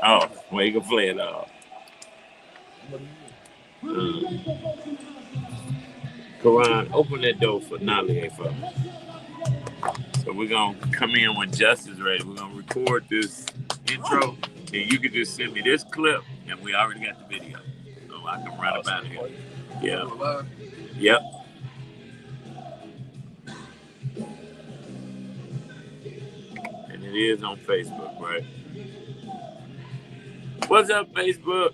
Oh, well, you can play it off. Karan, open that door for Nali for me. So we're going to come in when Just is ready. We're going to record this intro, and you can just send me this clip, and we already got the video. So I can run about here. Yeah. Yep. And it is on Facebook, right? What's up, Facebook?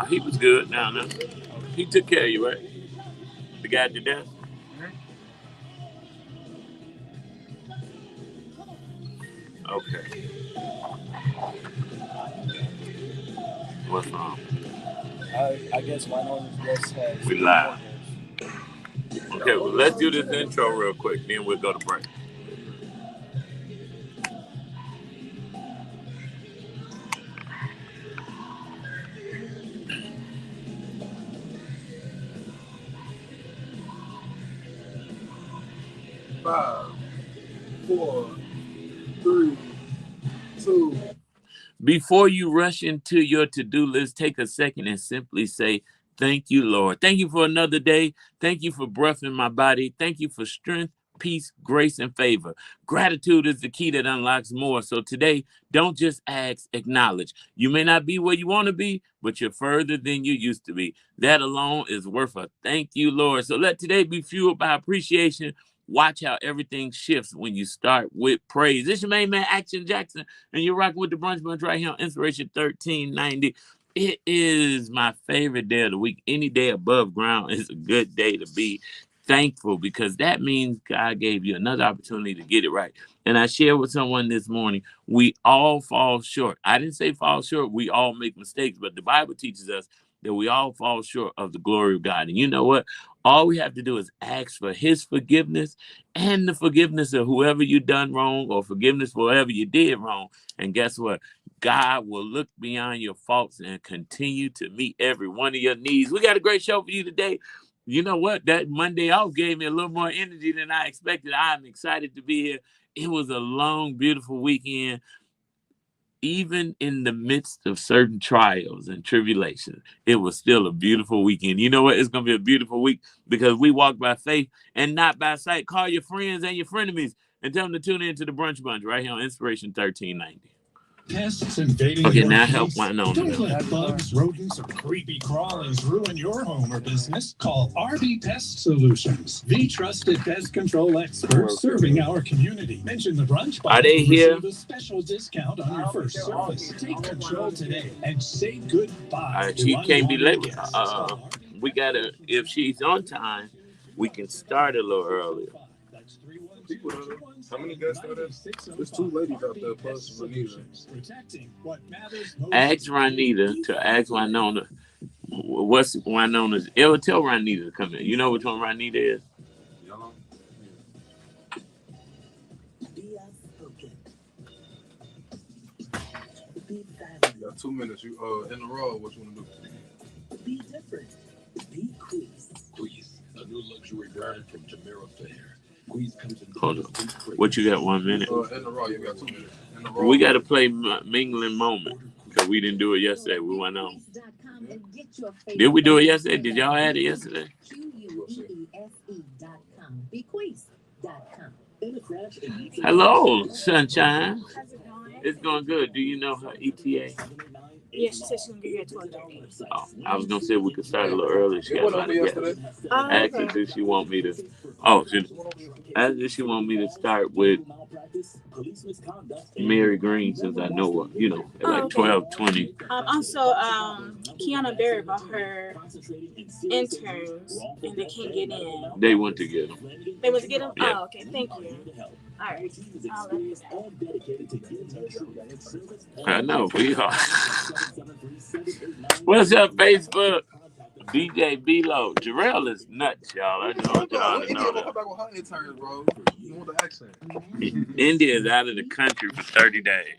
He was good down there. He took care of you, right? The guy at the desk? Okay. What's wrong? I guess Winona's guest has. We live. Okay, well, let's do this intro real quick, then we'll go to break. Five, 4, 3, 2. Before you rush into your to-do list, take a second and simply say, thank you, Lord. Thank you for another day. Thank you for breath in my body. Thank you for strength, peace, grace, and favor. Gratitude is the key that unlocks more. So today, don't just ask, acknowledge. You may not be where you want to be, but you're further than you used to be. That alone is worth a thank you, Lord. So let today be fueled by appreciation. Watch how everything shifts when you start with praise. This is your main man, Action Jackson, and you're rocking with the Brunch Bunch right here on Inspiration 1390. It is my favorite day of the week. Any day above ground is a good day to be thankful, because that means God gave you another opportunity to get it right. And I shared with someone this morning, we all fall short. I didn't say fall short. We all make mistakes, but the Bible teaches us that we all fall short of the glory of God. And you know what? All we have to do is ask for his forgiveness and the forgiveness of whoever you done wrong, or forgiveness for whatever you did wrong. And guess what? God will look beyond your faults and continue to meet every one of your needs. We got a great show for you today. You know what? That Monday off gave me a little more energy than I expected. I'm excited to be here. It was a long, beautiful weekend. Even in the midst of certain trials and tribulations, it was still a beautiful weekend. You know what? It's going to be a beautiful week because we walk by faith and not by sight. Call your friends and your frenemies and tell them to tune in to the Brunch Bunch right here on Inspiration 1390. Pests invading okay, your now place? help my known. Don't let bugs, rodents, or creepy crawlies ruin your home or business. Call RB Pest Solutions, the trusted pest control expert serving our community. Mention the Brunch Bunch. Are they here? Receive a special discount on your first service. Take control today and say goodbye. She can't be late. We gotta. If she's on time, we can start a little earlier. How many guests are there? There's 2 ladies out there plus Ranita. Ask Ranita to ask Winona. What's Winona's? It will tell Ranita to come in. You know which one Ranita is? Yellow. You got 2 minutes. You in a row. What you want to do? Be different. Be Queez. Queez, a new luxury brand from Tamara Fair. Hold on. What you got? 1 minute? In a row. You got 2 minutes. In a row. We got to play Mingling Moment because we didn't do it yesterday. We went on. Did we do it yesterday? Did y'all add it yesterday? Hello, Sunshine. It's going good. Do you know her ETA? Yeah, she said she's gonna get here at 12:30. Oh, I was gonna say we could start a little early. She got a lot of guests. Asked her, did she want me to? Oh, asked if she want me to start with Mary Green, since I know her. You know, at like 12:20. Also, Kiana Berry bought her interns, and they can't get in. They went to get them. They went to get them. Yeah. Oh, okay. Thank you. All right. I know we are. What's up, Facebook? DJ B-Lo. Jarrell is nuts, y'all. I just want y'all to know that. Come back with her interns, bro. You want the accent? India is out of the country for 30 days.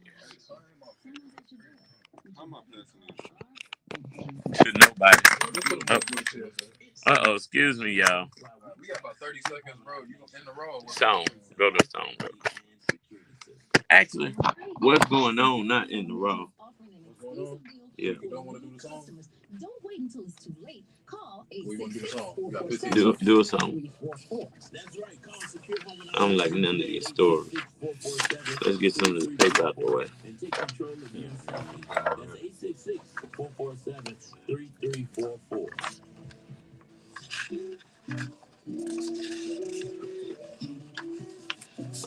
To nobody. Let's put Oh. them on the chair, sir. Uh-oh, excuse me, y'all. We got about 30 seconds, bro. You in the row. Song. Go to song. Actually, what's going on? Not in the row. What's going on? Yeah. You don't want to do the song? Don't wait until it's too late. Call We want to do the song. You got 15 Do a song. I don't like none of these stories. Let's get some of this paper out the way.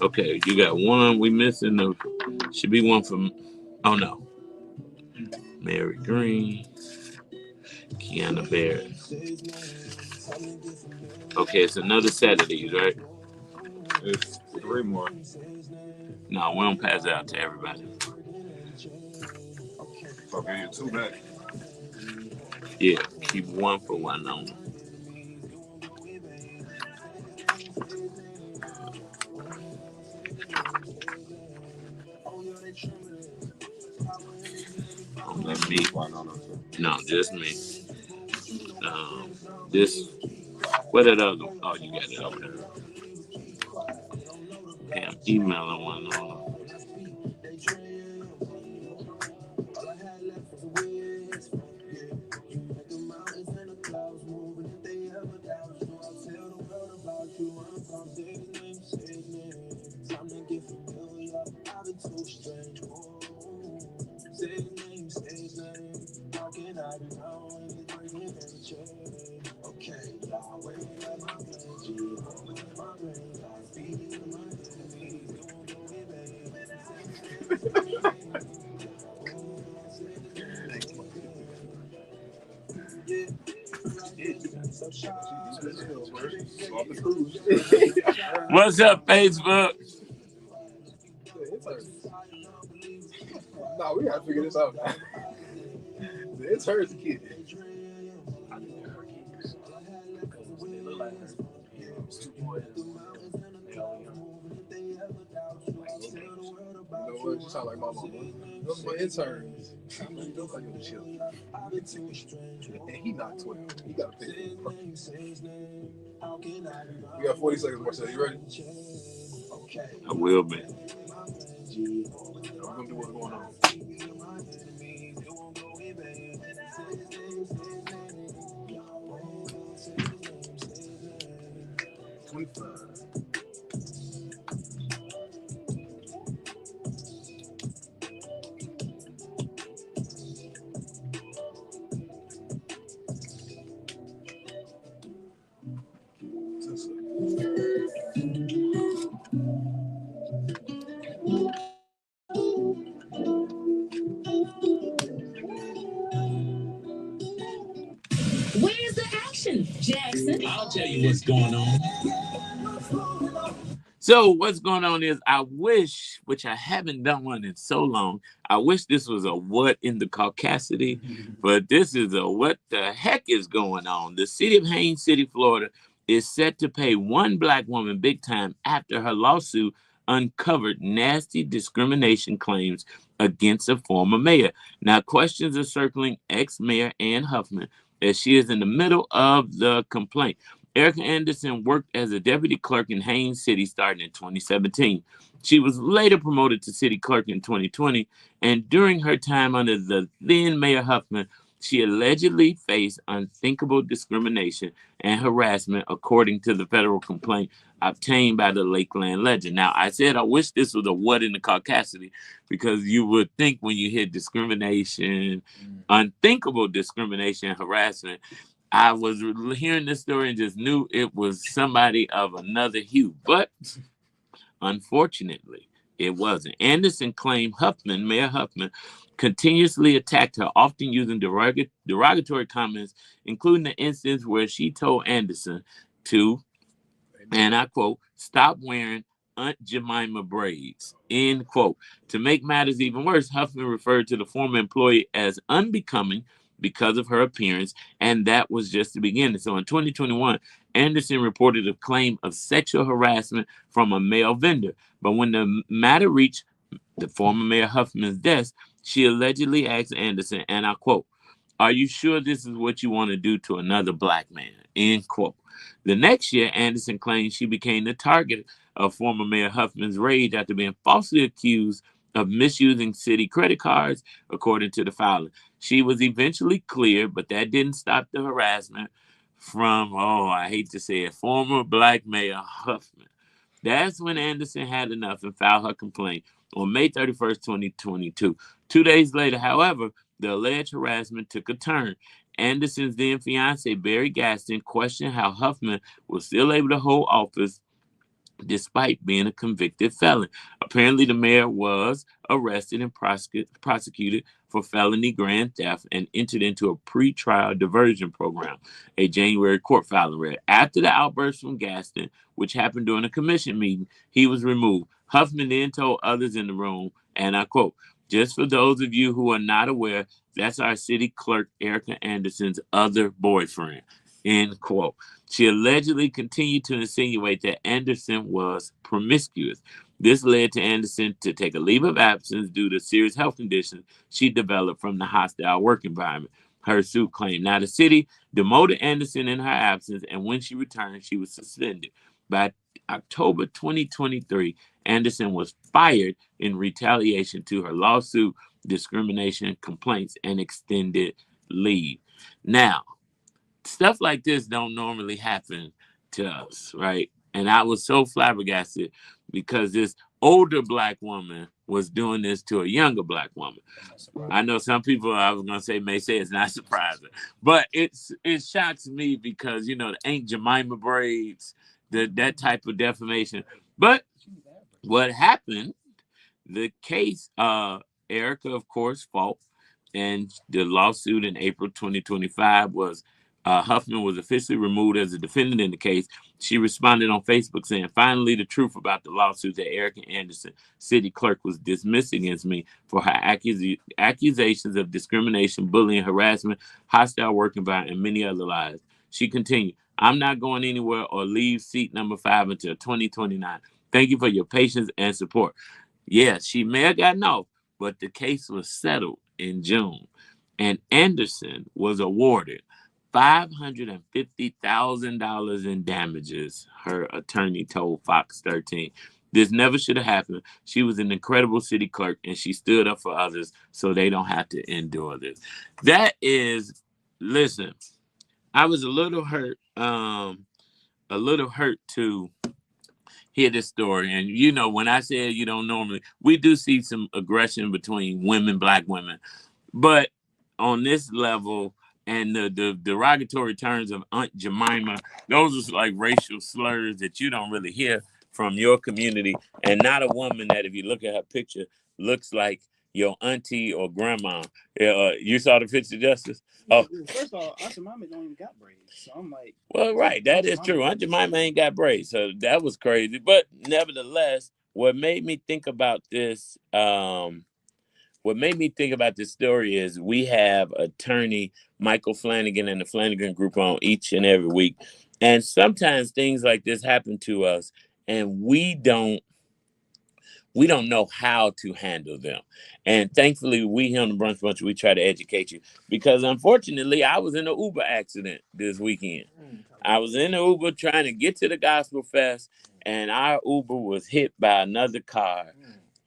Okay, you got one. We missing the. Should be one from. Oh no. Mary Green. Kiana Barrett. Okay, it's another Saturday, right? It's 3 more. No, we don't pass it out to everybody. Okay, you're 2 back. Yeah, keep one for one on. Don't let me. No, just me. This. What that other? Oh, you got it over there. Okay, I'm emailing one on. What's up, Facebook? No, we gotta figure this out now. It's her as a kid. I think they're her kids. Because they look like her. It's 2 boys. They all young. You know what? You sound like my mama. Those are my interns. You look like your children. And he not 12. He got to pay for it. We got 40 seconds, Marcel. You ready? I will be. We're going to do what's going on. Where's the action, Jackson? I'll tell you what's going on. So what's going on is I wish, which I haven't done one in so long, I wish this was a what in the caucasity, but this is a what the heck is going on. The city of Haines City, Florida is set to pay one black woman big time after her lawsuit uncovered nasty discrimination claims against a former mayor. Now questions are circling ex-mayor Ann Huffman as she is in the middle of the complaint. Erica Anderson worked as a deputy clerk in Haines City starting in 2017. She was later promoted to city clerk in 2020, and during her time under the then Mayor Huffman, she allegedly faced unthinkable discrimination and harassment, according to the federal complaint obtained by the Lakeland Legend. Now, I said I wish this was a what in the caucasity, because you would think when you hear discrimination, unthinkable discrimination, harassment, I was hearing this story and just knew it was somebody of another hue. But unfortunately, it wasn't. Anderson claimed Mayor Huffman, continuously attacked her, often using derogatory comments, including the instance where she told Anderson to, and I quote, stop wearing Aunt Jemima braids, end quote. To make matters even worse, Huffman referred to the former employee as unbecoming because of her appearance, and that was just the beginning. So in 2021, Anderson reported a claim of sexual harassment from a male vendor. But when the matter reached the former Mayor Huffman's desk, She allegedly asked Anderson, and I quote, "Are you sure this is what you want to do to another black man?" End quote. The next year, Anderson claimed she became the target of former Mayor Huffman's rage after being falsely accused of misusing city credit cards, according to the filing. She was eventually cleared, but that didn't stop the harassment from, oh, I hate to say it, former black Mayor Huffman. That's when Anderson had enough and filed her complaint on May 31st, 2022. 2 days later, however, the alleged harassment took a turn. Anderson's then fiance, Barry Gaston, questioned how Huffman was still able to hold office despite being a convicted felon. Apparently, the mayor was arrested and prosecuted for felony grand theft and entered into a pre-trial diversion program, a January court filing read. After the outburst from Gaston, which happened during a commission meeting, he was removed. Huffman then told others in the room, and I quote, "Just for those of you who are not aware, that's our city clerk, Erica Anderson's other boyfriend." End quote. She allegedly continued to insinuate that Anderson was promiscuous. This led to Anderson to take a leave of absence due to serious health conditions she developed from the hostile work environment. Her suit claimed. Now, the city demoted Anderson in her absence, and when she returned, she was suspended. By October 2023, Anderson was fired in retaliation to her lawsuit, discrimination complaints, and extended leave. Now, stuff like this don't normally happen to us, right? And I was so flabbergasted because this older black woman was doing this to a younger black woman. I know some people, I was gonna say, may say it's not surprising, but it shocks me because the Aunt Jemima braids, that type of defamation. But what happened? The case, Erica, of course, fought, and the lawsuit in April 2025 was Huffman was officially removed as a defendant in the case. She responded on Facebook saying, "Finally, the truth about the lawsuit that Erica Anderson, city clerk, was dismissed against me for her accusations of discrimination, bullying, harassment, hostile work environment, and many other lies." She continued, "I'm not going anywhere or leave seat number 5 until 2029. Thank you for your patience and support." Yeah, she may have gotten off, but the case was settled in June, and Anderson was awarded $550,000 in damages, her attorney told Fox 13. This never should have happened. She was an incredible city clerk, and she stood up for others so they don't have to endure this. That is, listen, I was a little hurt, to hear this story. And when I said you don't normally, we do see some aggression between women, black women, but on this level, and the derogatory terms of Aunt Jemima, those are like racial slurs that you don't really hear from your community, and not a woman that, if you look at her picture, looks like your auntie or grandma. You saw the picture, Justice? Oh, First of all, Aunt Jemima don't even got braids, so I'm like, well, right, that is true. Aunt Jemima ain't got braids, so that was crazy. But nevertheless, what made me think about this, story is we have attorney Michael Flanagan and the Flanagan Group on each and every week, and sometimes things like this happen to us, and we don't know how to handle them. And thankfully, we here on the Brunch Bunch, we try to educate you, because unfortunately, I was in an Uber accident this weekend. I was in the Uber trying to get to the Gospel Fest, and our Uber was hit by another car.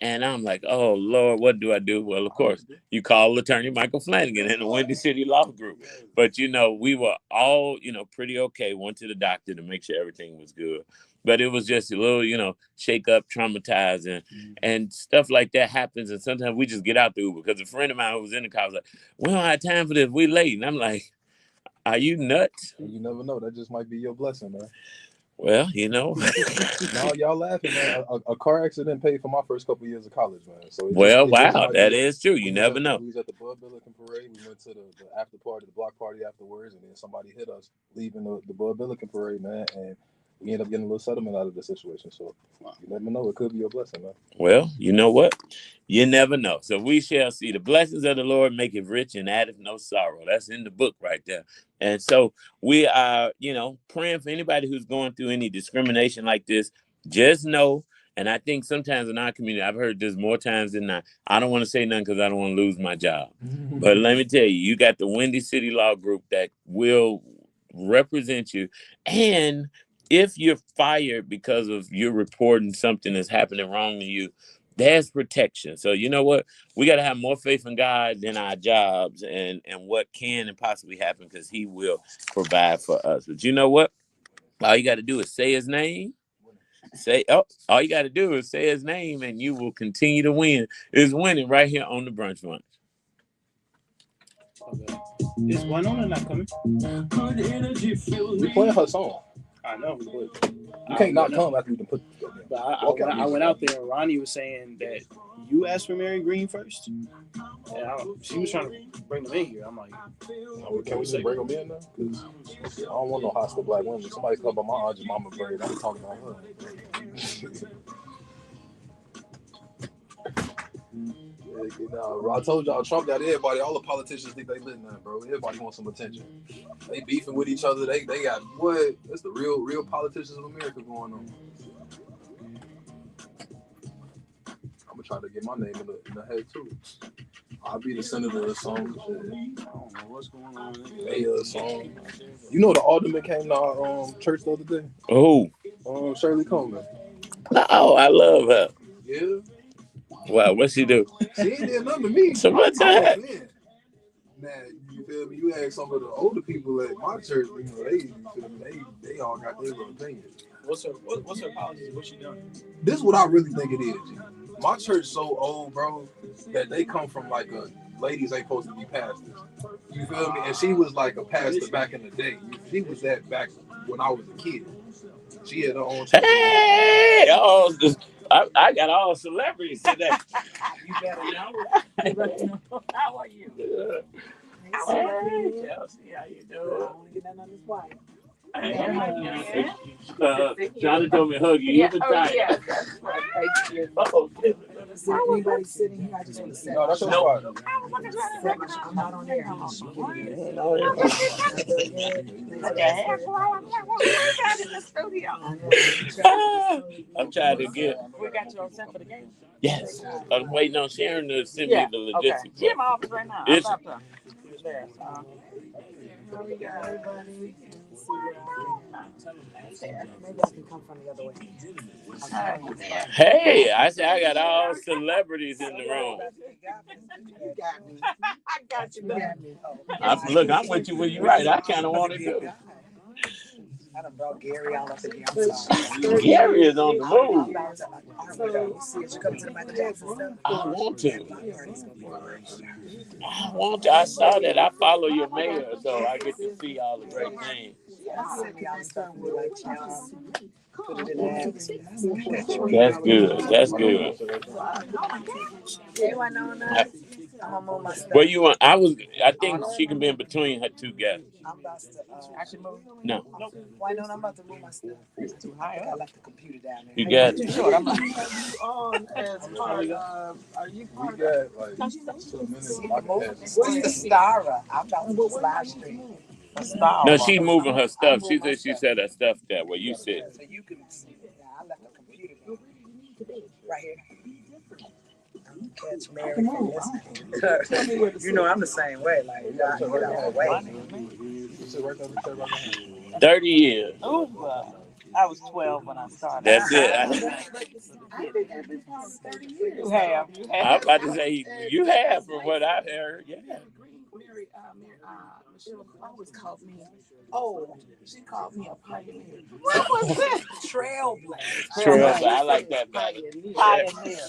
And I'm like, oh, Lord, what do I do? Well, of course, you call attorney Michael Flanagan in the Windy City Law Group. But, we were all, pretty okay. Went to the doctor to make sure everything was good. But it was just a little, shake up, traumatizing, and stuff like that happens. And sometimes we just get out the Uber, because a friend of mine who was in the car was like, "We don't have time for this. We late." And I'm like, "Are you nuts?" You never know. That just might be your blessing, man. Well, No, y'all laughing, man. A car accident paid for my first couple of years of college, man. So that is true. You never know. We was at the Bud Billiken parade. We went to the after party, the block party afterwards, and then somebody hit us leaving the Bud Billiken parade, man. And we ended up getting a little settlement out of the situation. So you never know. It could be your blessing, man. Well, you know what? You never know. So we shall see. The blessings of the Lord make it rich and addeth no sorrow. That's in the book right there. And so we are, praying for anybody who's going through any discrimination like this. Just know And I think sometimes in our community, I've heard this more times than not. I don't want to say nothing because I don't want to lose my job. But let me tell you got the Windy City Law Group that will represent you. And if you're fired because of you reporting something that's happening wrong to you, there's protection. So you know what? We got to have more faith in God than our jobs and what can and possibly happen, because he will provide for us. But you know what? All you got to do is say his name. All you got to do is say his name and you will continue to win. It's winning right here on the Brunch Lunch. Is Winona not coming? We playing her song. I know. But You can't not come after we can put. But I went out there and Ronnie was saying that you asked for Mary Green first. And she was trying to bring them in here. I'm like, Can we just bring them in now? Because I don't want no hostile black women. Somebody come by my aunt's mama braid. I'm talking about her. I told y'all Trump got everybody. All the politicians think they lit now, bro. Everybody wants some attention. They beefing with each other. They got what? That's the real politicians of America going on. I'm gonna try to get my name in the head too. I'll be the senator or something. I don't know what's going on. Mayor or something. You know the alderman came to our church the other day. Oh, Shirley Coleman. Oh, I love her. Yeah. Wow, what she do? She ain't did nothing to me. So what the heck? Now, you feel me? You ask some of the older people at my church, you know, they all got their little opinions. what's her policy? What's she doing? This is what I really think it is. G. My church so old, bro, that they come from like ladies ain't supposed to be pastors. You feel me? And she was like a pastor back in the day. She was that back when I was a kid. She had her own church. Hey, I got all celebrities today. You better know. How are you? Good. Hey, Chelsea, how you I doing? don't want to get nothing on this wife. Johnny told me to hug you. Yeah, You've been oh, tired. yeah, that's right. Thank you. Oh, So if anybody's sitting here, I just want to say, No, that's your spot. I'm not on there. I'm I'm trying to get. We got you all set for the game? Yes, I'm waiting on Sharon to send me the logistics. She's in my office right now. It's- There, so. How we got everybody? Maybe I can come from the other way. Hey, I said I got all celebrities in the room. You got me. I got you. Look, I'm with you when you're right. I kind of want to do. I done brought Gary all up in here. I'm sorry. Gary is on the move. I want to. I saw that. I follow your mayor, so I get to see all the great things. That's good. That's good. Where you want? I think she can be in between her two guests. I'm about to actually move. No. Why don't I'm about to move my stuff? It's too high. I left the computer down there. You got too it. short. I'm like, as part of, are you part We got like 2 minutes. What's the Stara? I'm about to live stream. No, she's moving her stuff. She said her stuff that where you sit. So you can see. I left the computer right here. Catch Mary from this. You know I'm the same way. Like you gotta get out of the way. 30 years. Oh, I was 12 when I started. That's it. You have. I'm about to say you have, from what I heard. Yeah. Mary, Michelle always called me. Oh, she called me a pioneer. What was that? Trailblazer. I like that better. Pioneer.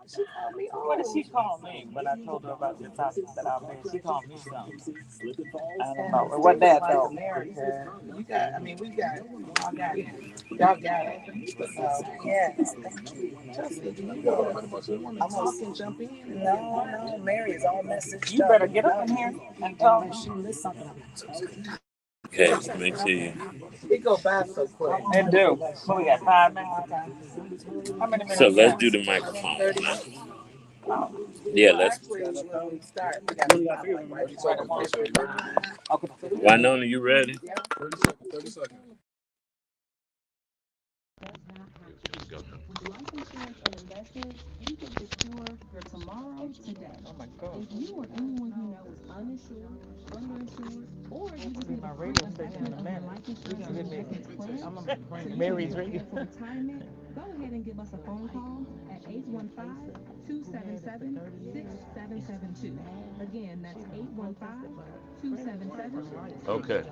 She called me. What did she call me when I told her about the topic that I made? She called me something. I don't know. What that though? America. You got. I mean, we got. Y'all got it. Y'all got it. So yeah. Thank you. I'm gonna jump in. No. Mary is all messaged. You better get up in here and talk. She missed something. Okay, make sure you. It go by so quick. It do. What we got? 5 minutes. How many minutes? So let's do the microphone. Yeah, let's. Winona, you ready? 30 seconds. Life insurance and investments, you can secure your tomorrow today. Oh my God. If you or anyone you know is uninsured, underinsured, or you just Be need a my free radio station in assessment a of your minute. life You're insurance gonna and get me. investment plan I'm gonna so bring you can Mary's be radio. prepared for retirement, go ahead and give us a phone call at 815-277-6772. Again, that's 815-277-6772. Okay.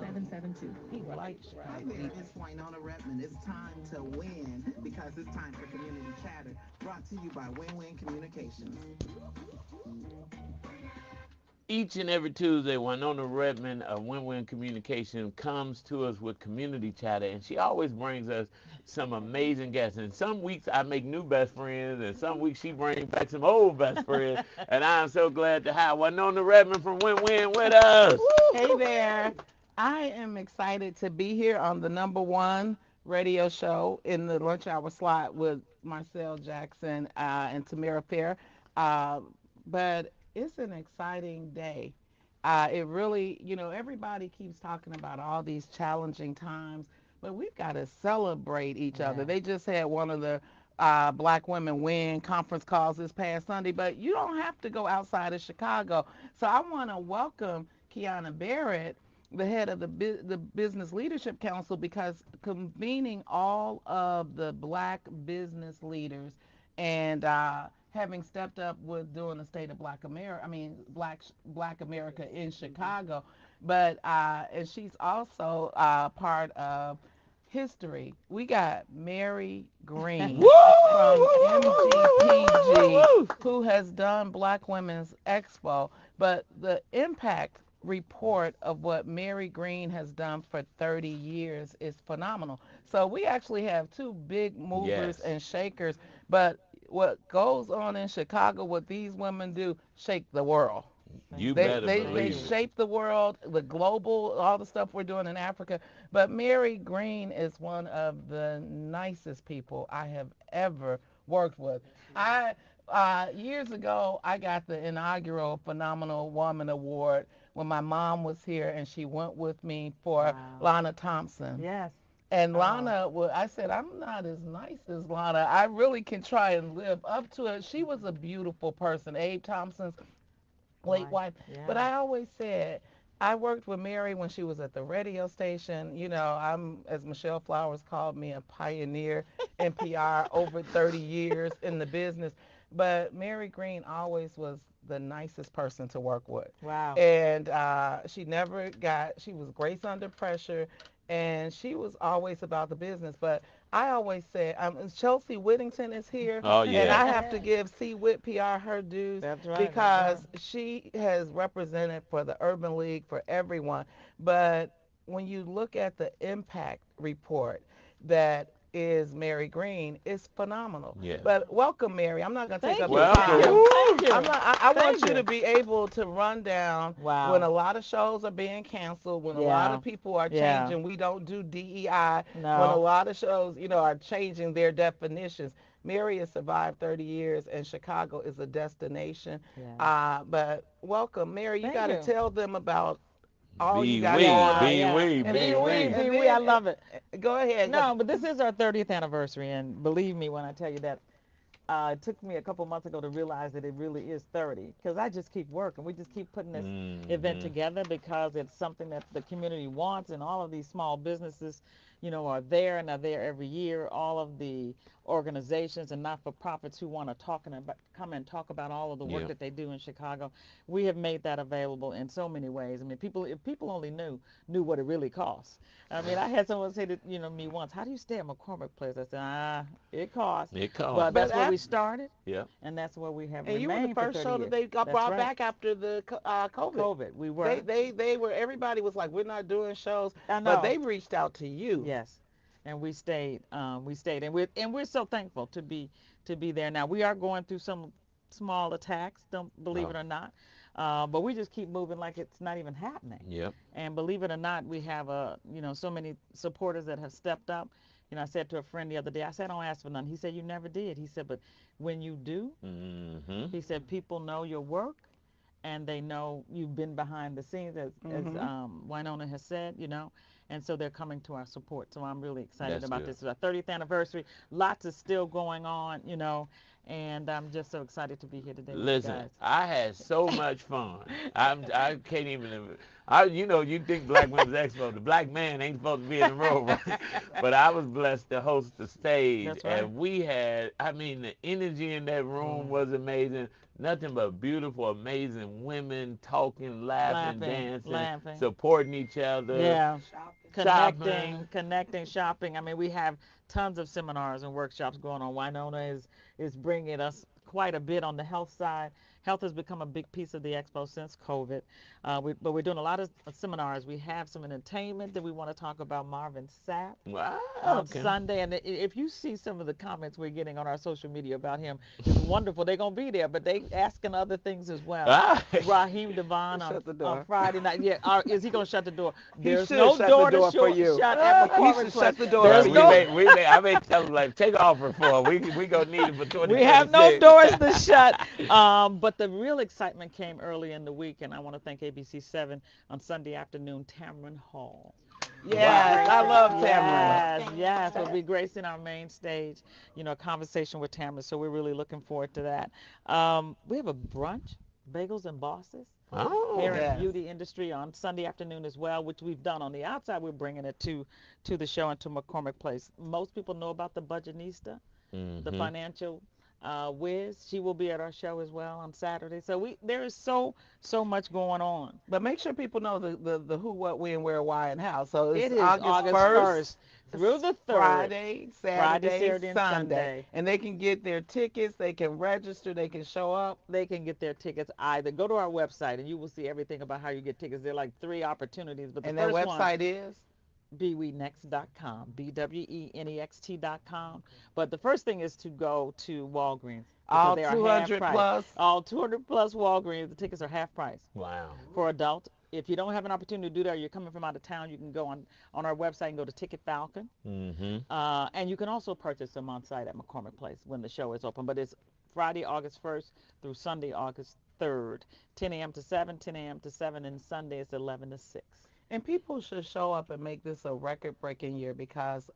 He likes Hi there, it's Wynonna Redman. It's time to win because it's time for Community Chatter, brought to you by Win-Win Communications. Each and every Tuesday, Winona Redmond of Win-Win Communication comes to us with community chatter, and she always brings us some amazing guests. And some weeks I make new best friends, and some weeks she brings back some old best friends. And I'm so glad to have Winona Redmond from Win-Win with us. Hey there. I am excited to be here on the number one radio show in the lunch hour slot with Marcel Jackson and Tamara Fair. Uh, but it's an exciting day. It really, everybody keeps talking about all these challenging times, but we've got to celebrate each other. They just had one of the Black Women Win conference calls this past Sunday, but you don't have to go outside of Chicago. So I want to welcome Kiana Barrett, the head of the Business Leadership Council, because convening all of the Black business leaders and having stepped up with doing the state of Black America, Black America in Chicago, but and she's also part of history. We got Mary Green from MGPG who has done Black Women's Expo, but the impact report of what Mary Green has done for 30 years is phenomenal. So we actually have two big movers Yes. and shakers, but what goes on in Chicago, what these women do, shake the world. You They better they they believe it. shape the world, the global, all the stuff we're doing in Africa. But Mary Green is one of the nicest people I have ever worked with. I Years ago I got the inaugural Phenomenal Woman Award when my mom was here and she went with me for Lana Thompson. Yes. And Lana, I said, I'm not as nice as Lana. I really can try and live up to it. She was a beautiful person. Abe Thompson's late wife. But I always said, I worked with Mary when she was at the radio station. I'm, as Michelle Flowers called me, a pioneer in PR over 30 years in the business. But Mary Green always was the nicest person to work with. Wow. And she was grace under pressure, and she was always about the business. But I always said, Chelsea Whittington is here, Oh, and I yeah. have to give C. Whit PR her dues That's right. because she has represented for the Urban League for everyone. But when you look at the impact report that is Mary Green, it's phenomenal. Yeah. But welcome, Mary. I'm not going to take Thank up you. your Welcome. Thank time. you. Thank you. I want Thank you to you. be able to run down Wow. when a lot of shows are being canceled, when a lot Yeah. of people are Yeah. changing. We don't do DEI. When a No. lot of shows, are changing their definitions. Mary has survived 30 years, and Chicago is a destination. Yeah. But welcome, Mary. You Thank got to you. tell them about all you Be got we, going Yeah, on. be yeah. we, And be Be then, we, we. and be we. I then love it. go ahead. No, but this is our 30th anniversary, and believe me when I tell you that it took me a couple months ago to realize that it really is 30 because I just keep working. We just keep putting this event together because it's something that the community wants, and all of these small businesses, are there and are there every year. All of the organizations and not-for-profits who want to come and talk about all of the work Yeah. that they do in Chicago. We have made that available in so many ways. I mean, if people only knew what it really costs. I mean, I had someone say to me once, "How do you stay at McCormick Place?" I said, it costs. It costs. But But that's where we started, Yeah. and that's where we have and you were the remained for first 30 show that years. they got That's brought right. back after the COVID. COVID, we were. They were. Everybody was like, "We're not doing shows," I but know. they reached out to you. Yes, and we stayed. And we're so thankful to be there. Now we are going through some small attacks. Don't believe it Oh. or not, but we just keep moving like it's not even happening. Yep. And believe it or not, we have so many supporters that have stepped up. I said to a friend the other day, I said, I don't ask for none. He said, you never did. He said, but when you do, Mm-hmm. he said, people know your work and they know you've been behind the scenes, as Winona has said, and so they're coming to our support. So I'm really excited That's about good. this. It's our 30th anniversary. Lots is still going on, and I'm just so excited to be here today with you Listen, guys. I had so much fun. I can't even. You think Black Women's Expo, the black man ain't supposed to be in the room, right? But I was blessed to host the stage, That's right. and we had. I mean, the energy in that room was amazing. Nothing but beautiful, amazing women talking, laughing, Laughing, dancing, laughing. supporting each other, Yeah. shopping. Connecting, shopping. I mean, we have tons of seminars and workshops going on. Winona is bringing us quite a bit on the health side. Health has become a big piece of the expo since COVID. But we're doing a lot of seminars. We have some entertainment that we want to talk about. Marvin Sapp Wow. on Okay. Sunday. And if you see some of the comments we're getting on our social media about him, it's wonderful. They're going to be there, but they asking other things as well. Ah. Raheem Devon Shut the on door. Friday night. Yeah, is he going to shut the door? He There's should no shut the door to door for you. shut at He McCormick should Place. shut the door There's for Well, you. I may tell them like take offer for it. We gonna need it for We have no 2026. doors to shut. But the real excitement came early in the week, and I want to thank ABC7 on Sunday afternoon, Tamron Hall. Yes, I love Tamron. Yes, we'll be gracing our main stage, a conversation with Tamron. So we're really looking forward to that. We have a brunch, bagels and bosses. Oh. Hair and Yes. beauty industry on Sunday afternoon as well, which we've done on the outside. We're bringing it to the show and to McCormick Place. Most people know about the Budgetnista, the Mm-hmm. financial whiz. She will be at our show as well on Saturday. So there is so much going on. But make sure people know the who, what, when, where, why, and how. So it's It is August August 1st 1st through the 3rd. Friday, Friday, Saturday, Saturday, and Sunday. Sunday. And they can get their tickets, they can register, they can show up. They can get their tickets either go to our website and you will see everything about how you get tickets. There are like 3 opportunities, but the And that first one, website is? bwenext.com, bwenext.com. But the first thing is to go to Walgreens because All they are half 200 price. plus. All 200 plus Walgreens, the tickets are half price Wow. for adult. If you don't have an opportunity to do that, or you're coming from out of town, you can go on our website and go to Ticket Falcon. Mm-hmm. And you can also purchase them on site at McCormick Place when the show is open. But it's Friday, August 1st through Sunday, August 3rd, 10 a.m. to 7, 10 a.m. to 7, and Sunday it's 11 to 6. And people should show up and make this a record-breaking year because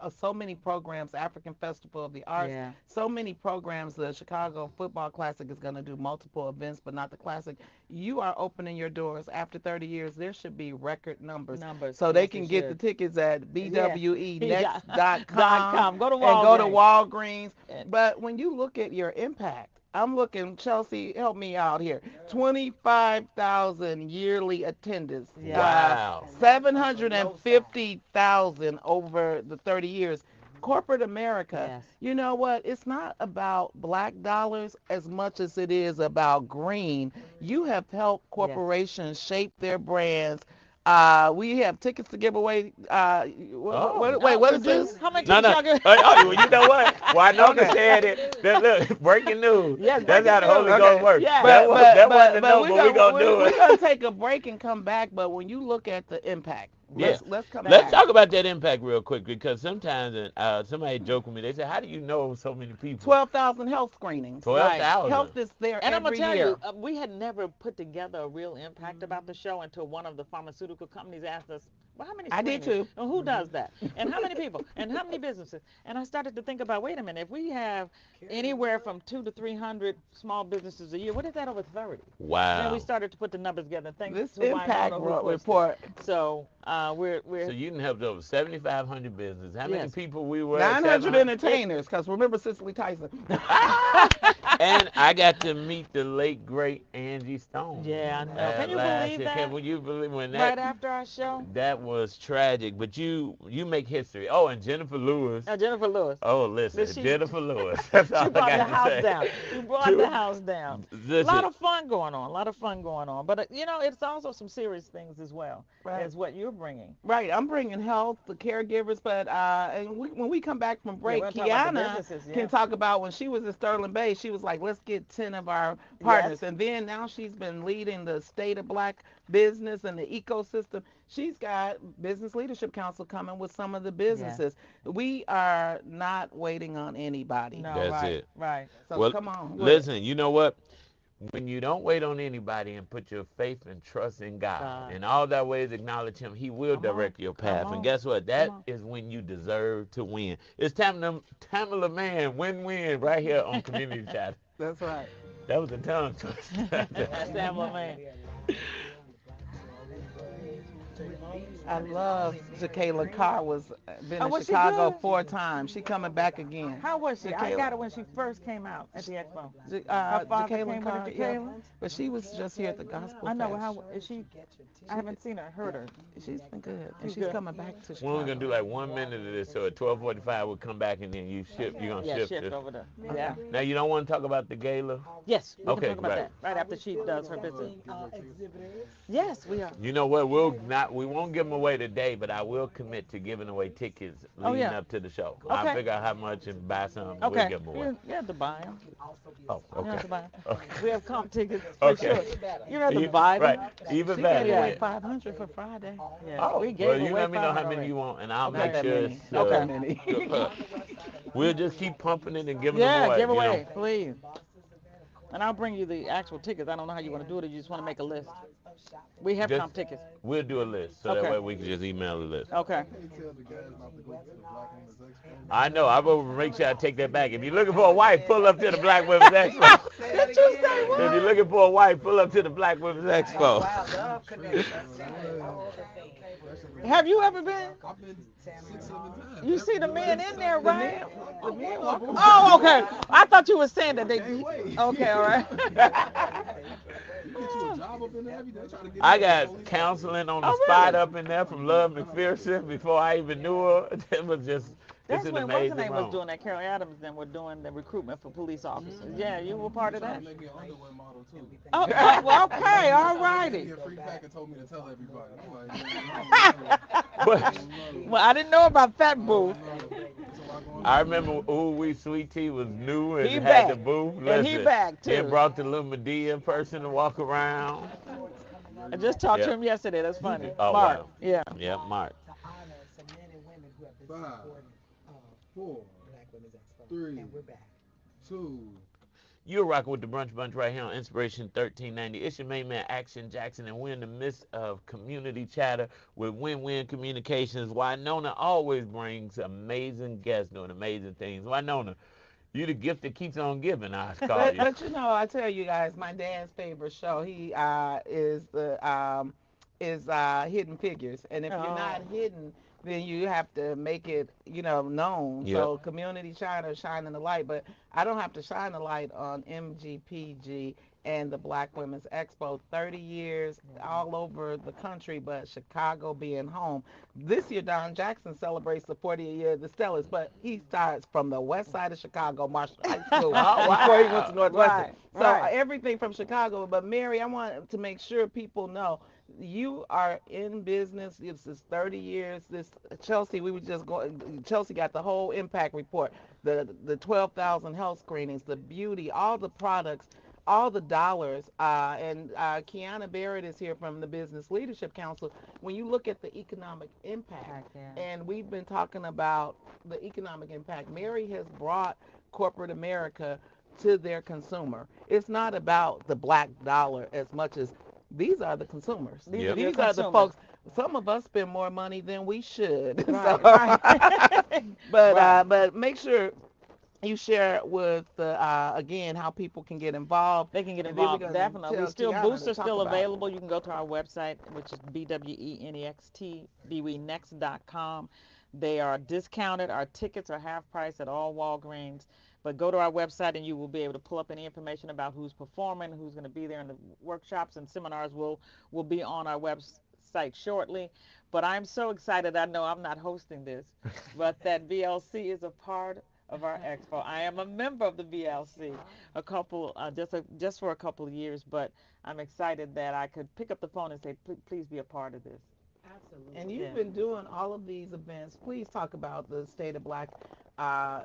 of so many programs, African Festival of the Arts, Yeah. so many programs. The Chicago Football Classic is going to do multiple events, but not the Classic. You are opening your doors after 30 years. There should be record numbers. So they Yes, can it get the should. tickets at Yeah. bwenext.com Go to and go to Walgreens. Walgreens. But when you look at your impact, I'm looking, Chelsea, help me out here. 25,000 yearly attendance. Yeah. Wow. 750,000 over the 30 years. Corporate America, Yes. you know what? It's not about black dollars as much as it is about green. You have helped corporations shape their brands. We have tickets to give away. Wait, what is this? How many No, tickets no. y'all give? Well, you know what? Why not Okay. said it? Look, breaking news. Yes, That's how the breaking Holy news. Ghost Okay. works. Yeah. That wasn't the no, but we gonna do We're it. gonna take a break and come back. But when you look at the impact, let's come Let's back. talk about that impact real quick because sometimes somebody joke with me. They say, "How do you know so many people?" 12,000 health screenings. 12,000. Health is there And I'm gonna every tell year. you, we had never put together a real impact about the show until one of the pharmaceutical companies asked us, "Well, how many I did screenings? too. And who does that? And how many people? And how many businesses?" And I started to think about, wait a minute, if we have anywhere from 200 to 300 small businesses a year, what is that over 30? Wow. Then we started to put the numbers together. Thanks This to impact Winona who pushed it. report. So we're So you done helped over 7,500 businesses. How many Yes. people we were? 900 700? entertainers, because remember Cicely Tyson. And I got to meet the late great Angie Stone. Yeah, I know. Can you last believe year. that? Can you believe when right that after our show. that was tragic? But you make history. Oh, and Jennifer Lewis. Jennifer Lewis. Oh, listen, She- Jennifer Lewis. That's all She I brought got the to house say. down. She brought the house down. A Listen, lot of fun going on. A lot of fun going on. But it's also some serious things as well. Right. As what you're bringing. Right, I'm bringing health, the caregivers, but when we come back from break, we're gonna talk about the Kiana businesses, yeah. can talk about when she was in Sterling Bay, she was like, let's get 10 of our partners. Yes. And then now she's been leading the state of black business and the ecosystem. She's got Business Leadership Council coming with some of the businesses. We are not waiting on anybody. No, That's right, it. right. So Well, come on. listen, you know what? when you don't wait on anybody and put your faith and trust in God, God. in all that ways acknowledge Him, He will Come on. direct your Come path. And on. guess what? Come That on. is when you deserve to win. It's Tamala Man, win-win, right here on Community Chat. That's right. That was a tongue twister. That's Tamla Man. I love Jacqueline Carr was been Oh, in was she Chicago good? 4 times. She coming back again. How was she? I Jacqueline, got her when she first came out at the expo. Her father Jacqueline came with her, Carr, yeah. Jacqueline. But she was just here at the Gospel I know. Fest. How is she? I haven't seen her, heard her. She's been good, and She's she's good. coming back to We're only Chicago. gonna do like 1 minute of this, so at 12:45 we'll come back and then you're gonna Yeah, shift shift it. over there. Yeah. Now you don't want to talk about the gala? Yes, we Okay, can talk about right. that right after she does her visit. Yes, we are. You know what? We won't give them away today, but I will commit to giving away tickets Oh, leading yeah. up to the show. Okay. I'll figure out how much and buy some. We'll Okay. give them away. You have to buy them. Oh, You have okay. to buy 'em. Okay. We have comp tickets for Okay. sure. You have to buy them. Right. Even She better. gave away Then. 500 for Friday. Yeah, Oh, we gave well, you away let me know how 500 many you want, and I'll Okay. Not make that sure many. it's. Not that Uh, many. we'll just keep pumping it and giving Yeah, them away. give you away, know? please. And I'll bring you the actual tickets. I don't know how you want to do it. Or you just want to make a list. We have Just comp tickets. we'll do a list, so that Okay. way we can just email the list. Okay. Can't tell the guys not to go to the Black Women's Expo. I know. I will make sure I take that back. If you're looking for a wife, pull up to the Black Women's Expo. Did you say If what? you're looking for a wife, pull up to the Black Women's Expo. Have you ever been? I've been 6, 7 times. You see the men in there, right? The men walk around. Oh, okay. I thought you were saying that they. Can't wait. Okay, all right. You get you a job up in there every day. Try to get I in there. got counseling on the Oh, spot really? up in there from Love McPherson before I even knew her. It was just, That's it's an when what's her amazing name was moment. doing that. Carol Adams then were doing the recruitment for police officers. Yeah, you were part of Trying that. to make me an underwear model too. Oh, well, okay, all Gave righty. me a free pack and told me to tell everybody. I'm like, But Well, I didn't know about that booth. I remember Ooh Wee Sweet Tea was new and He had back. the booth. And he back, He too. brought the little Medea person to walk around. I just talked to Yeah. him yesterday. That's funny. Oh, Mark. wow. Yeah. Yeah, Mark. 5, 4, 3, 2. You're rocking with the Brunch Bunch right here on Inspiration 1390. It's your main man, Action Jackson, and we're in the midst of community chatter with Win-Win Communications. Winona always brings amazing guests doing amazing things. Winona, you the gift that keeps on giving, I call But, you. but you know, I tell you guys, my dad's favorite show. He is Hidden Figures, and if you're not hidden, then you have to make it, known. Yep. So community shiner, shining the light. But I don't have to shine the light on MGPG and the Black Women's Expo. 30 years all over the country, but Chicago being home. This year, Don Jackson celebrates the 40th year of the Stellars, but he starts from the west side of Chicago, Marshall High School, before he went to Northwestern. Right, So right. everything from Chicago. But Mary, I want to make sure people know you are in business. This is 30 years. This Chelsea, we were just going. Chelsea got the whole impact report, the 12,000 health screenings, the beauty, all the products, all the dollars. And Kiana Barrett is here from the Business Leadership Council. When you look at the economic impact, and we've been talking about the economic impact, Mary has brought corporate America to their consumer. It's not about the black dollar as much as these are the consumers. These Yep. are your These are the consumers. folks. Some of us spend more money than we should. Right, So- right. but Right. but make sure you share with again how people can get involved. They can get And then we're involved. gonna Definitely. tell We still Kiana booths to are talk still about it. available. You can go to our website, which is bwenext.com. They are discounted. Our tickets are half price at all Walgreens. But go to our website and you will be able to pull up any information about who's performing, who's going to be there, and the workshops and seminars will be on our website shortly. But I'm so excited. I know I'm not hosting this, but that VLC is a part of our expo. I am a member of the VLC just for a couple of years, but I'm excited that I could pick up the phone and say, please be a part of this. And you've Yeah. been doing all of these events. Please talk about the state of black, the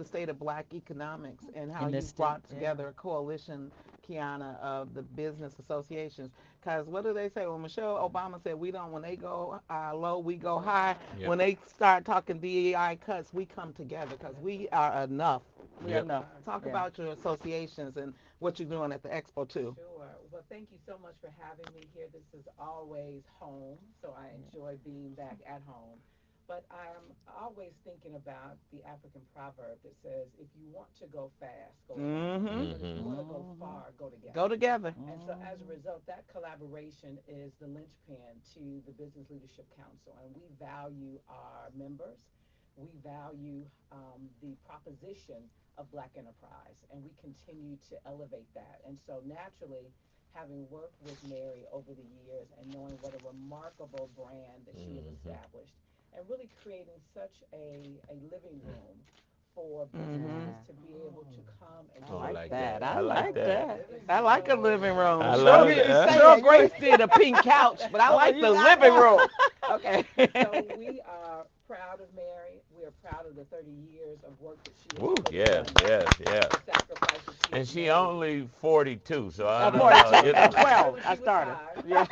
state of black economics and how In you this state, brought yeah. together a coalition, Kiana, of the business associations. Because what do they say? When Michelle Obama said, when they go low, we go high. Yep. When they start talking DEI cuts, we come together because we are enough. Yeah, Yep. no. Talk Yeah. about your associations and what you're doing at the expo too. Sure. Well, thank you so much for having me here. This is always home, so I enjoy being back at home. But I'm always thinking about the African proverb that says, if you want to go fast, go alone. Mm-hmm. But if you Mm-hmm. want to go Mm-hmm. far, go Go together. together. And so as a result, that collaboration is the linchpin to the Business Leadership Council. And we value our members. We value the proposition of Black enterprise, and we continue to elevate that. And so naturally, having worked with Mary over the years and knowing what a remarkable brand that she has Mm-hmm. established, and really creating such a living room for Mm-hmm. businesses to be able to come and I Oh, I like like showcase that. that. I I their like like that. talent. that. It is I like a living so room. I Cheryl love didn't that. say Huh? Cheryl amazing. Grace did a pink couch, but I Oh, like you the like living that? room. Okay. So we are proud of Mary. We are proud of the 30 years of work that she has Woo. put Yes. in, Yes. Yes. the sacrifices she has And she made. only 42, so I Of don't course, know. Right. You at know. Started 12, when I she was started. 5. Yeah.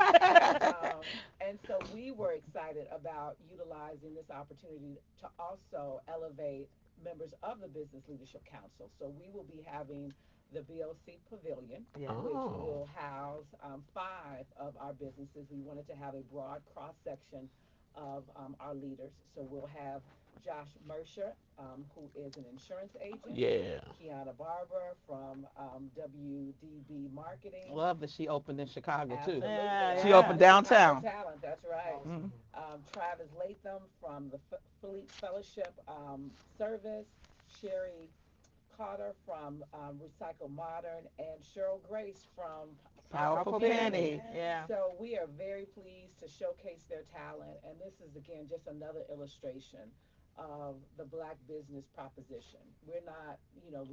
And so we were excited about utilizing this opportunity to also elevate members of the Business Leadership Council. So we will be having the BLC Pavilion, Yeah. which Oh. will house 5 of our businesses. We wanted to have a broad cross section of our leaders. So we'll have Josh Mercer, who is an insurance agent, Yeah. Kiana Barber from WDB Marketing. Love that she opened in Chicago too. Absolutely. She Our opened Yeah, Chicago downtown. talent, that's right. Mhm. Travis Latham from the Philippe Fellowship Service, Sherry Carter from Recycle Modern, and Cheryl Grace from Powerful Powerful Penny. Penny. yeah. So we are very pleased to showcase their talent, and this is again just another illustration of the Black business proposition. We're not,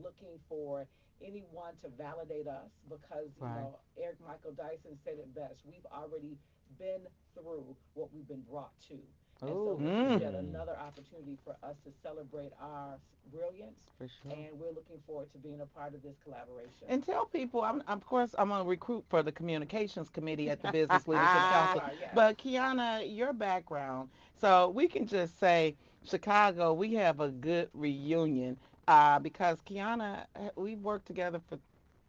looking for anyone to validate us because, Right. Eric Michael Dyson said it best. We've already been through what we've been brought to. And so Oh, this is Mm. yet Mm. another opportunity for us to celebrate our brilliance, for sure. and we're looking forward to being a part of this collaboration. And tell people, of course, I'm a recruit for the communications committee at the Business Leadership Yes, you Council. are. Yes. But Kiana, your background, so we can just say Chicago, we have a good reunion because Kiana, we've worked together for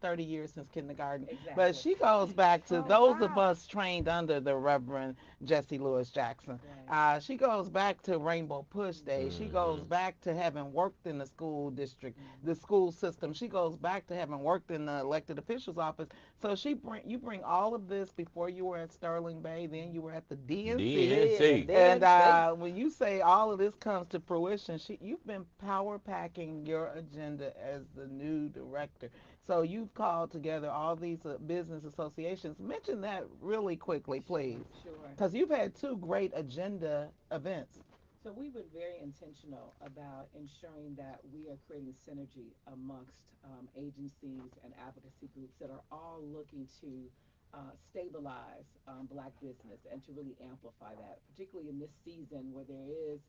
30 years since kindergarten, but Exactly. she goes back to Oh, those of wow. us trained under the Reverend Jesse Lewis Jackson. Right. She goes back to Rainbow Push Day. She goes Mm-hmm. back to having worked in the school district, the Mm-hmm. school system. She goes back to having worked in the elected official's office. So you bring all of this before you were at Sterling Bay, then you were at the DNC. Did the DNC. And DNC. when you say all of this comes to fruition, you've been power packing your agenda as the new director. So you've called together all these business associations. Mention that really quickly, Sure, please, sure. because you've had two great agenda events. So we were very intentional about ensuring that we are creating synergy amongst agencies and advocacy groups that are all looking to stabilize Black business and to really amplify that, particularly in this season where there is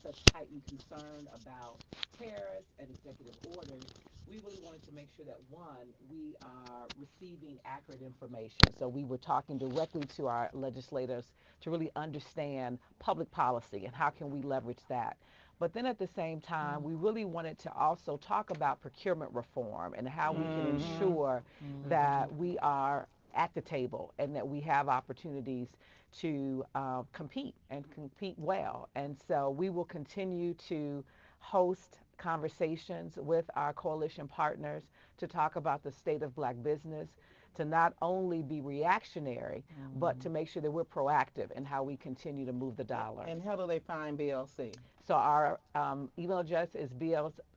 such heightened concern about tariffs and executive orders. We really wanted to make sure that one, we are receiving accurate information. So we were talking directly to our legislators to really understand public policy and how can we leverage that. But then at the same time, we really wanted to also talk about procurement reform and how we can Mm-hmm. ensure Mm-hmm. that we are at the table and that we have opportunities to compete and compete well. And so we will continue to host conversations with our coalition partners to talk about the state of Black business, to not only be reactionary, but to make sure that we're proactive in how we continue to move the dollar. And how do they find BLC? So our email address is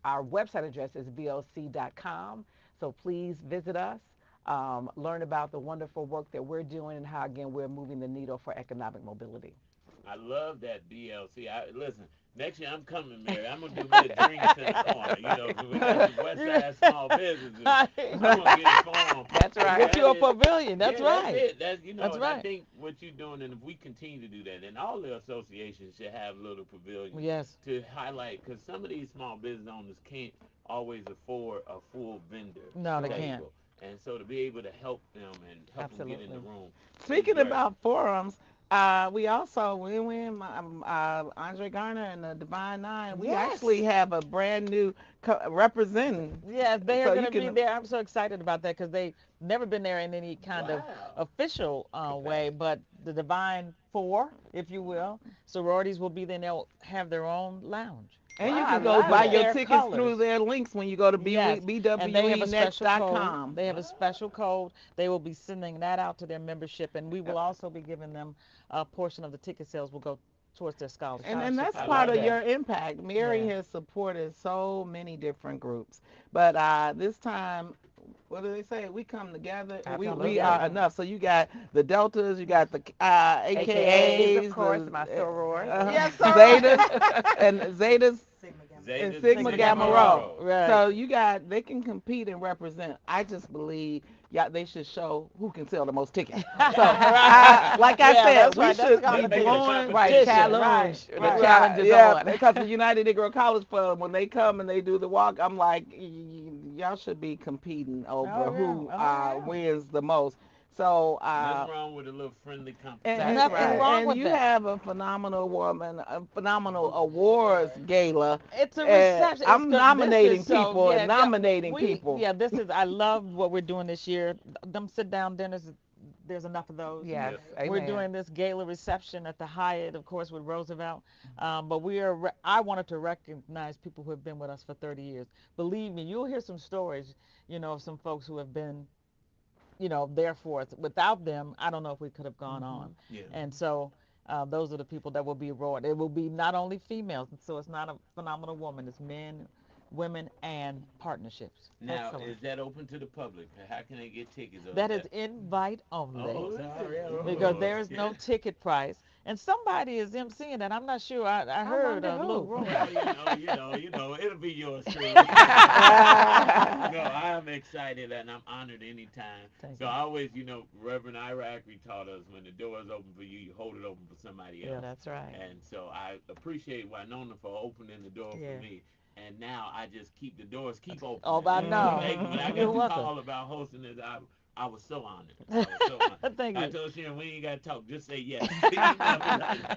our website address is blc.com. So please visit us, learn about the wonderful work that we're doing and how, again, we're moving the needle for economic mobility. I love that BLC. Listen. Next year I'm coming, Mary. I'm gonna do me a dream center corner. You know, 'cause we got the West Side small businesses. I'm gonna get it formed. That's And right. Get that you a is, pavilion. That's yeah, that's right. it. That's That's and I right. think what you're doing, and if we continue to do that, and all the associations should have little pavilions Yes. to highlight, because some of these small business owners can't always afford a full vendor No, they Sure. can't. table, and so to be able to help them and help them get in the Absolutely. room is Speaking great. about forums, We also we Andre Garner and the Divine Nine. We actually Yes. have a brand new representing, Yes, they are so going you to be can. there. I'm so excited about that because they've never been there in any kind of Wow. official way. But the Divine Four, if you will, sororities will be there. And they'll have their own lounge And Wow. you I can go love buy with your it. their tickets through colors. their links when you go to Yes, and they have a special code. bwenext.com. They have a Wow. special code. They will be sending that out to their membership, and we will also be giving them a portion of the ticket sales will go towards their And scholarship that's I part like of program. your that. impact. Mary Yeah. has supported so many different groups, but this time, what do they say? We come together and We come we Absolutely. are together. enough. So you got the deltas, you got the AKAs, of AKAs, course, my the sorors. Yes, sir. Zetas, and Zetas and Zeta, Sigma Sigma Gamma Gamma Rho. Rho. Rho. Right. So you got they can compete and represent. I just believe yeah they should show who can sell the most tickets. So like I Yeah, said, that's we right. That's the should be Let's make it a blowing Right, competition. challenge. Right. The Right. challenge is yeah, on. because the United Negro College Fund, when they come and they do the walk, I'm like, y'all should be competing over Oh yeah. who Oh yeah. wins the most. So, Nothing wrong with a little friendly and, competition. That's and, Nothing and, right. wrong and with you that. have a phenomenal woman, a phenomenal awards gala. It's a And reception. It's I'm good. This is nominating so people and yeah, yeah. nominating people. This is I love what we're doing this year. Them sit down dinners. There's enough of those. Yes. Yep. We're Amen. doing this gala reception at the Hyatt, of course, with Roosevelt. But I wanted to recognize people who have been with us for 30 years. Believe me, you'll hear some stories, of some folks who have been, there for us. Without them, I don't know if we could have gone on. Yeah. And so those are the people that will be awarded. It will be not only females, so it's not a phenomenal woman. It's men, women, and partnerships. Now, Excellent. is that open to the public? How can they get tickets? Or is That is invite only. Oh, sorry. Because Oh, there is no ticket price. And somebody is emceeing that. I'm not sure. I I heard wonder a little who. rumor. well, it'll be yours truly. No, I'm excited and I'm honored anytime. Thank So you. I always, Reverend Iraqi taught us when the door is open for you, you hold it open for somebody Yeah. else. That's right. And so I appreciate Winona for opening the door Yeah. for me. And now I just keep Oh, opening. I When, know. they, when I You're got the welcome. call about hosting this, I was so honored. I was so honored. Thank I you. told Sharon, we ain't got to talk. Just say yes.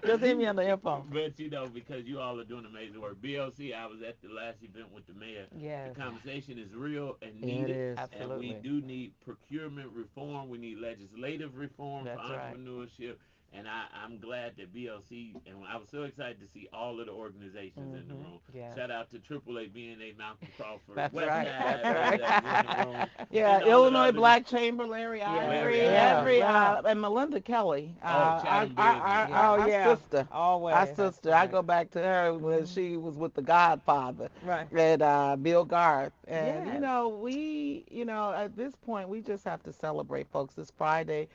Just hit me on the info. But, because you all are doing amazing work. BLC, I was at the last event with the mayor. Yes. The conversation is real and It needed. is. And we Absolutely. do need procurement reform. We need legislative reform for That's right. entrepreneurship. And I'm glad that BLC, and I was so excited to see all of the organizations in the room. Yes. Shout out to AAA, BNA, Malcolm Crawford, That's West right. Side, That's right. that was in the room. Yeah, And all of the Illinois other, Black Chamber, Larry Yes. Ivory, Larry Yeah. Ivory. and Melinda Kelly, Oh, Chatham Business. Yeah. Oh, our yeah. sister. Our Always. That's sister, I right. go back to her when she was with the Godfather Right. and Bill Garth. And, Yes. at this point, we just have to celebrate, folks. This Friday,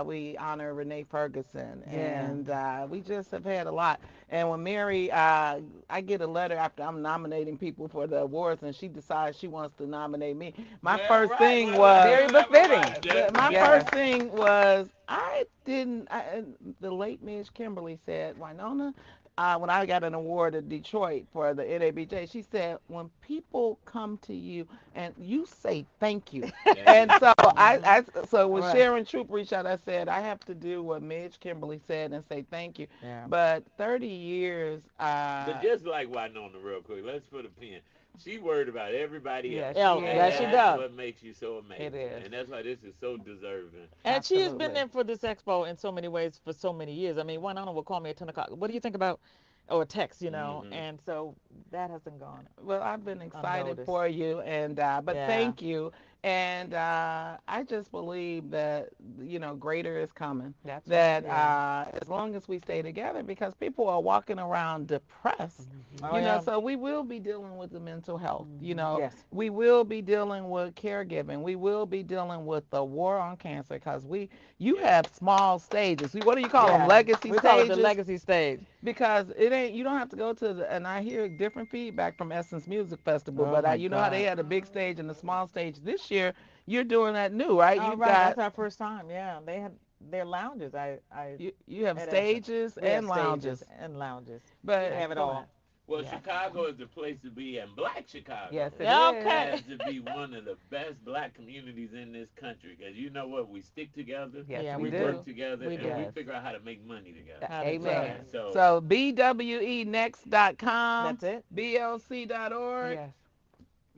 we honor Renee Ferguson. Yeah. And we just have had a lot. And when Mary, I get a letter after I'm nominating people for the awards, and she decides she wants to nominate me. My Well, first right, thing well, was, Very befitting. my Yes. first thing was, I didn't, the late Miss Kimberly said, Winona, when I got an award in Detroit for the NABJ, she said, when people come to you and you say thank you. And so so when Right. Sharon Troop reached out, I said, I have to do what Midge Kimberly said and say thank you. Yeah. But 30 years, But just like Winona, real quick, let's put a pin. She worried about everybody else. Yes, Yeah, she And that is. she that's does. what makes you so amazing. It is. And that's why this is so deserving. And she has been Absolutely. there for this expo in so many ways for so many years. I mean, one Anna will call me at 10 o'clock. What do you think about, or text, Mm-hmm. and so that hasn't gone well, I've been excited unnoticed. for you, and but Yeah. thank you. And I just believe that greater is coming. That's right. That Yeah. as long as we stay together, because people are walking around depressed. Oh, yeah. So we will be dealing with the mental health. Yes. We will be dealing with caregiving. We will be dealing with the war on cancer, because you have small stages. What do you call them? Yeah. Legacy We call it stages. the legacy stage. Because it ain't, you don't have to go to the, and I hear different feedback from Essence Music Festival, Oh but my you know how they God. had a big stage and a small stage. This year you're doing that new, right? Oh, You've right. That's got our first time. Yeah. They had their lounges. I you have at Essence. stages We have and stages lounges, and lounges. We but have it all. Excellent. Well, Yes. Chicago is the place to be, and Black Chicago Yes, it Yeah, is. okay. has to be one of the best Black communities in this country. Because you know what? We stick together, Yes, Yeah, we we do. work do. together, We and do. we Yes. figure out how to make money together. How to Amen. tell. So, So bwenext.com, That's it. blc.org. Yes.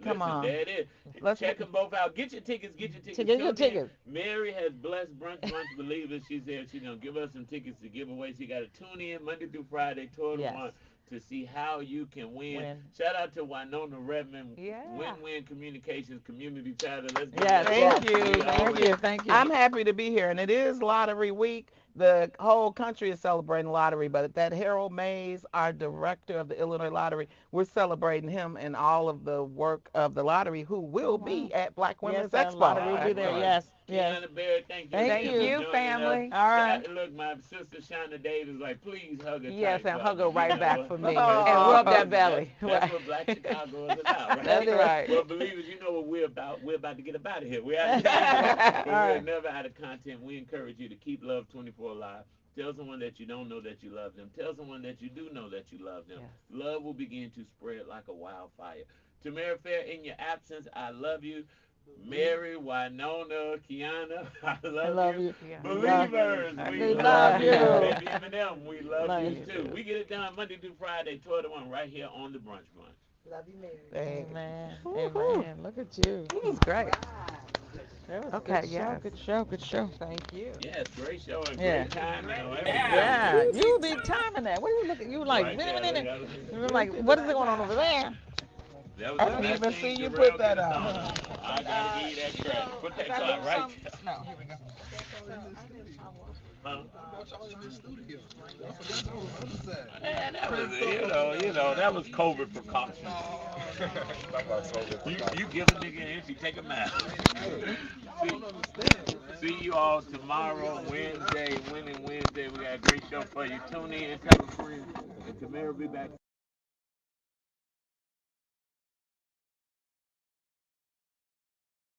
Come listen, on. there it is. Let's Check them both out. Get your tickets. Get your To tickets. get your Tune in. tickets. Mary has blessed Brunch Believers. She said she's going to give us some tickets to give away. She got to tune in Monday through Friday, 12 to Yes. 1, to see how you can win. Win. Shout out to Winona Redmond, Yeah. Win-Win Communications Community Charter. Let's give Yes. them Thank applause. you. We Thank Thank already- you. Thank you. I'm happy to be here, and it is lottery week. The whole country is celebrating lottery, but that Harold Mays, our director of the Illinois Lottery, we're celebrating him and all of the work of the lottery, who will be at Black Yes, Women's the Expo. lottery will be Right, there. right. Yes. Yes. Kiana Barrett, thank you Thank again Thank for you. you, joining family. us. All right. Look, my sister Shauna Davis, like, please hug her Yes, tight and for hug me. her You right know back what? for me, That's and what rub we that do. belly. That's what Black Chicago is about, right? That's right. Well, believers, you know what we're about. We're about to get up out of here. We're out of here, but All we're right. never out of content. We encourage you to keep Love 24 alive. Tell someone that you don't know that you love them. Tell someone that you do know that you love them. Yes. Love will begin to spread like a wildfire. Tamara Fair, in your absence, I love you. Mary, Winona, Kiana, I I love love you. you. Yeah. Believers, We we love love you. you. Baby Eminem, we love Love you you. too. We get it done Monday through Friday, 12 to 1, right here on the Brunch Brunch. Thank- Amen. Woo-hoo. Amen. Look at you. It was great. That was a Okay, good show. yes. Good show. Good show. Thank you. Yes, great show and Yeah. great time and everything. Yeah. You be timing that. What are you looking? You like, Right there, you're like, what is going on over there? that was I the didn't best even thing see you Jarrell put that could have out. thought of. I gotta give you that credit. Put that clock right there. No, here we go. Huh? Brought y'all in the studio. I forgot y'all was on the other side. Man, that was, that was COVID precaution. You give a nigga an inch, you take a mile. See you all tomorrow, Wednesday, Winning Wednesday. We got a great show for you. Tune in, tell a friend, and Tamara will be back.